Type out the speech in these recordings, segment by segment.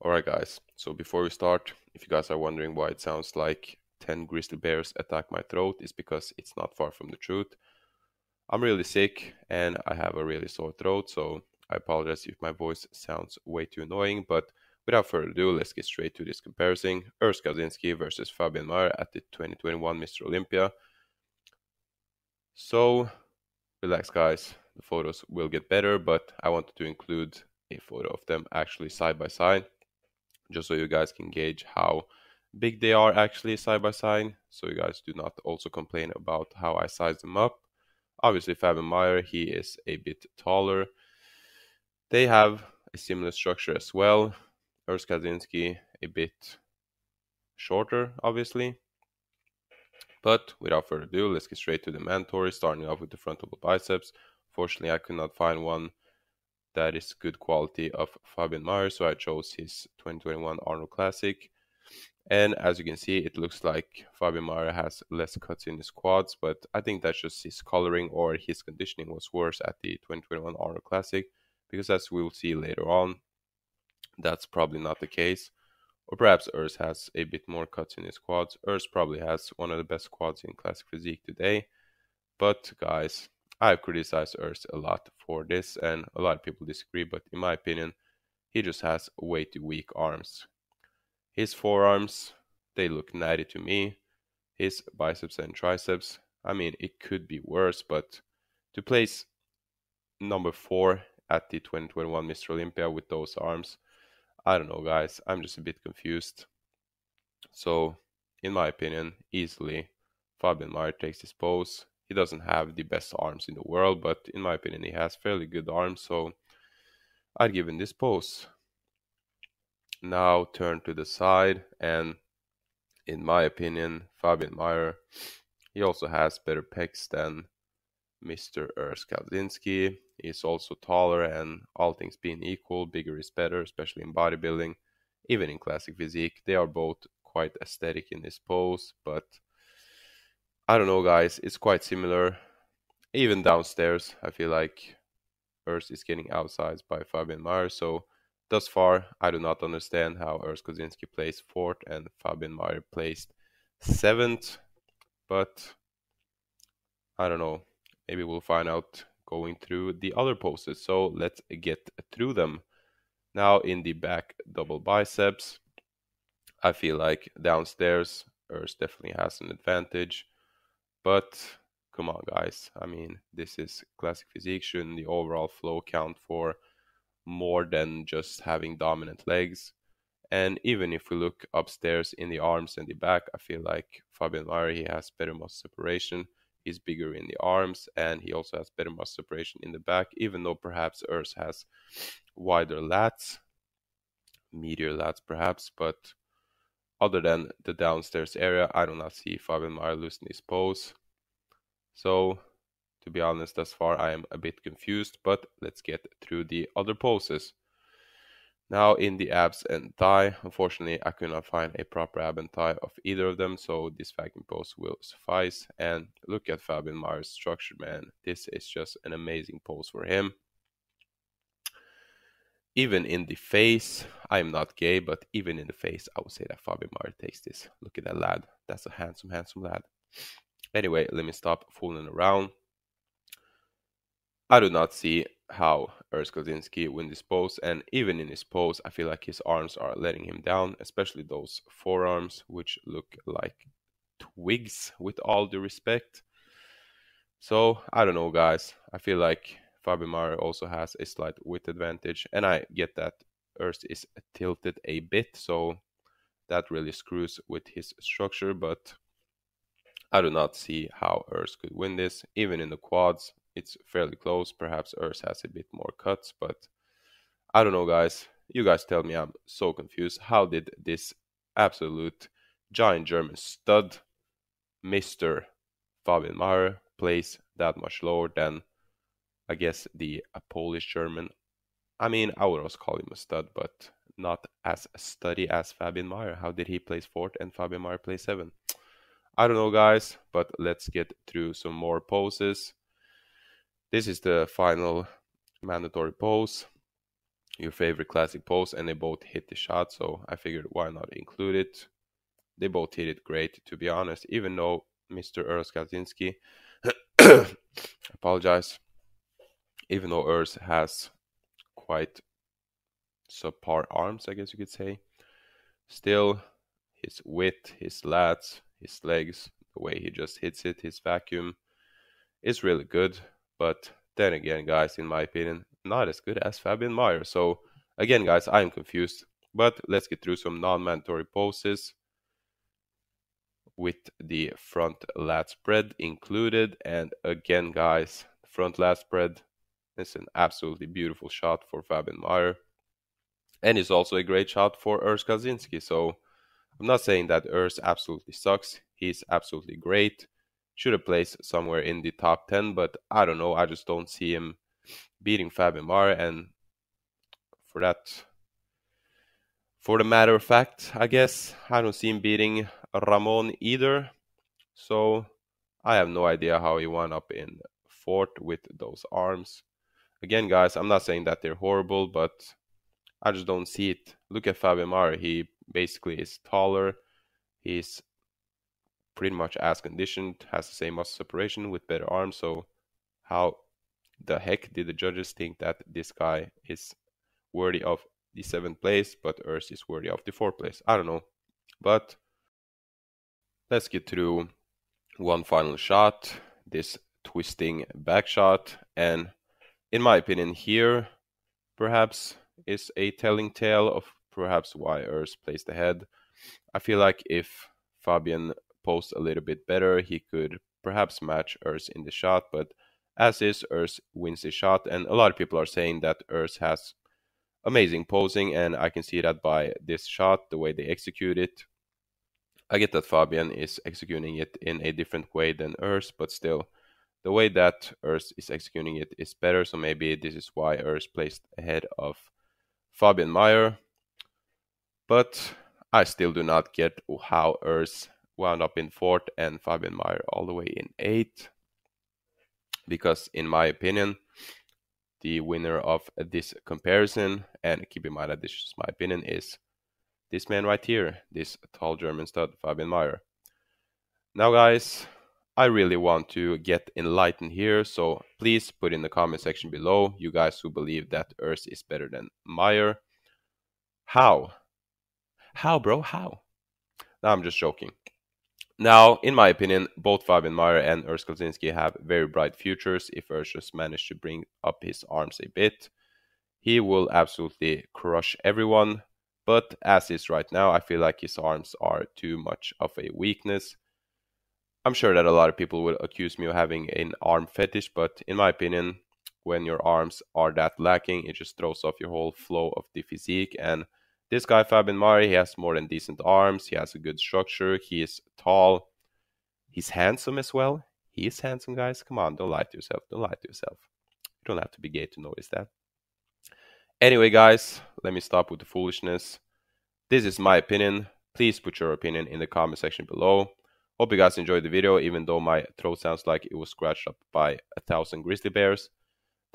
Alright guys, so before we start, if you guys are wondering why it sounds like 10 grizzly bears attack my throat, it's because it's not far from the truth. I'm really sick and I have a really sore throat, so I apologize if my voice sounds way too annoying, but without further ado, let's get straight to this comparison. Urs Kaczynski versus Fabian Mayer at the 2021 Mr. Olympia. So, relax guys, the photos will get better, but I wanted to include a photo of them actually side by side, just so you guys can gauge how big they are actually side by side, so you guys do not also complain about how I size them up. Obviously, Fabian Mayer, he is a bit taller. They have a similar structure as well. Urs Kaczynski, a bit shorter, obviously. But without further ado, let's get straight to the mandatory, starting off with the front double biceps. Fortunately, I could not find one that is good quality of Fabian Mayer, so I chose his 2021 Arnold Classic. And as you can see, it looks like Fabian Mayer has less cuts in his quads, but I think that's just his coloring or his conditioning was worse at the 2021 Arnold Classic, because as we'll see later on, that's probably not the case. Or perhaps Urs has a bit more cuts in his quads. Urs probably has one of the best quads in Classic Physique today. But guys, I've criticized Urs a lot for this, and a lot of people disagree, but in my opinion, he just has way too weak arms. His forearms, they look natty to me. His biceps and triceps, I mean, it could be worse, but to place number 4 at the 2021 Mr. Olympia with those arms, I don't know, guys. I'm just a bit confused. So, in my opinion, easily, Fabian Mayer takes this pose. He doesn't have the best arms in the world, but in my opinion, he has fairly good arms, so I'd give him this pose. Now turn to the side, and in my opinion, Fabian Mayer, he also has better pecs than Mr. Urs Kaczynski. He's also taller, and all things being equal, bigger is better, especially in bodybuilding. Even in classic physique, they are both quite aesthetic in this pose, but I don't know, guys, it's quite similar. Even downstairs, I feel like Urs is getting outsized by Fabian Mayer, so thus far, I do not understand how Urs Kaczynski placed 4th and Fabian Mayer placed 7th, but I don't know. Maybe we'll find out going through the other poses. So let's get through them. Now in the back double biceps, I feel like downstairs, Urs definitely has an advantage. But come on, guys. I mean, this is classic physique. Shouldn't the overall flow count for more than just having dominant legs? And even if we look upstairs in the arms and the back, I feel like Fabian Mayer, he has better muscle separation. He's bigger in the arms and he also has better muscle separation in the back, even though perhaps Urs has wider lats, meatier lats perhaps. But other than the downstairs area, I do not see Fabian Mayer losing his pose. So, to be honest, thus far I am a bit confused, but let's get through the other poses. Now in the abs and thigh, unfortunately I could not find a proper ab and thigh of either of them, so this vacuum pose will suffice. And look at Fabian Mayer's structure, man. This is just an amazing pose for him. Even in the face, I'm not gay, but even in the face, I would say that Fabian Mayer takes this. Look at that lad. That's a handsome, handsome lad. Anyway, let me stop fooling around. I do not see how Urs Kaczynski win this pose, and even in his pose, I feel like his arms are letting him down, especially those forearms, which look like twigs, with all due respect. So, I don't know, guys. I feel like Fabian Mayer also has a slight width advantage, and I get that Urs is tilted a bit, so that really screws with his structure, but I do not see how Urs could win this. Even in the quads, it's fairly close. Perhaps Urs has a bit more cuts, but I don't know, guys. You guys tell me, I'm so confused. How did this absolute giant German stud, Mr. Fabian Mayer, place that much lower than, I guess, the Polish German? I mean, I would also call him a stud, but not as studdy as Fabian Mayer. How did he place 4th and Fabian Mayer place 7th? I don't know, guys, but let's get through some more poses. This is the final mandatory pose. your favorite classic pose, and they both hit the shot, so I figured why not include it. They both hit it great, to be honest, even though Mr. Urs Kaczynski, apologize, even though Urs has quite subpar arms, I guess you could say, still his width, his lats, his legs, the way he just hits it, his vacuum is really good. But then again, guys, in my opinion, not as good as Fabian Mayer. So again, guys, I'm confused. But let's get through some non-mandatory poses with the front lat spread included. And again, guys, front lat spread is an absolutely beautiful shot for Fabian Mayer. And it's also a great shot for Urs Kaczynski. So I'm not saying that Urs absolutely sucks. He's absolutely great. Should have placed somewhere in the top 10, but I don't know. I just don't see him beating Fabian Mayer. And for the matter of fact, I guess, I don't see him beating Ramon either. So I have no idea how he wound up in fourth with those arms. Again, guys, I'm not saying that they're horrible, but I just don't see it. Look at Fabian Mayer. He basically is taller. He's pretty much as conditioned, has the same muscle separation with better arms. So how the heck did the judges think that this guy is worthy of the 7th place, but Urs is worthy of the 4th place? I don't know. But let's get through one final shot, this twisting back shot. And in my opinion here, perhaps is a telling tale of perhaps why Urs placed ahead. I feel like if Fabian posed a little bit better, he could perhaps match Urs in the shot, but as is, Urs wins the shot, and a lot of people are saying that Urs has amazing posing, and I can see that by this shot, the way they execute it. I get that Fabian is executing it in a different way than Urs, but still, the way that Urs is executing it is better, so maybe this is why Urs placed ahead of Fabian Mayer. But I still do not get how Urs wound up in 4th and Fabian Mayer all the way in 8th. Because in my opinion, the winner of this comparison, and keep in mind that this is my opinion, is this man right here, this tall German stud, Fabian Mayer. Now guys, I really want to get enlightened here, so please put in the comment section below, you guys who believe that Urs is better than Mayer. How? How, bro? How? No, I'm just joking. Now, in my opinion, both Fabian Mayer and Urs Kaczynski have very bright futures. If Urs just managed to bring up his arms a bit, he will absolutely crush everyone. But as is right now, I feel like his arms are too much of a weakness. I'm sure that a lot of people will accuse me of having an arm fetish, but in my opinion, when your arms are that lacking, it just throws off your whole flow of the physique. And this guy, Fabian Mayer, he has more than decent arms. He has a good structure. He is tall. He's handsome as well. He is handsome, guys. Come on, don't lie to yourself. Don't lie to yourself. You don't have to be gay to notice that. Anyway, guys, let me stop with the foolishness. This is my opinion. Please put your opinion in the comment section below. Hope you guys enjoyed the video, even though my throat sounds like it was scratched up by 1,000 grizzly bears.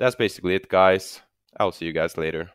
That's basically it, guys. I'll see you guys later.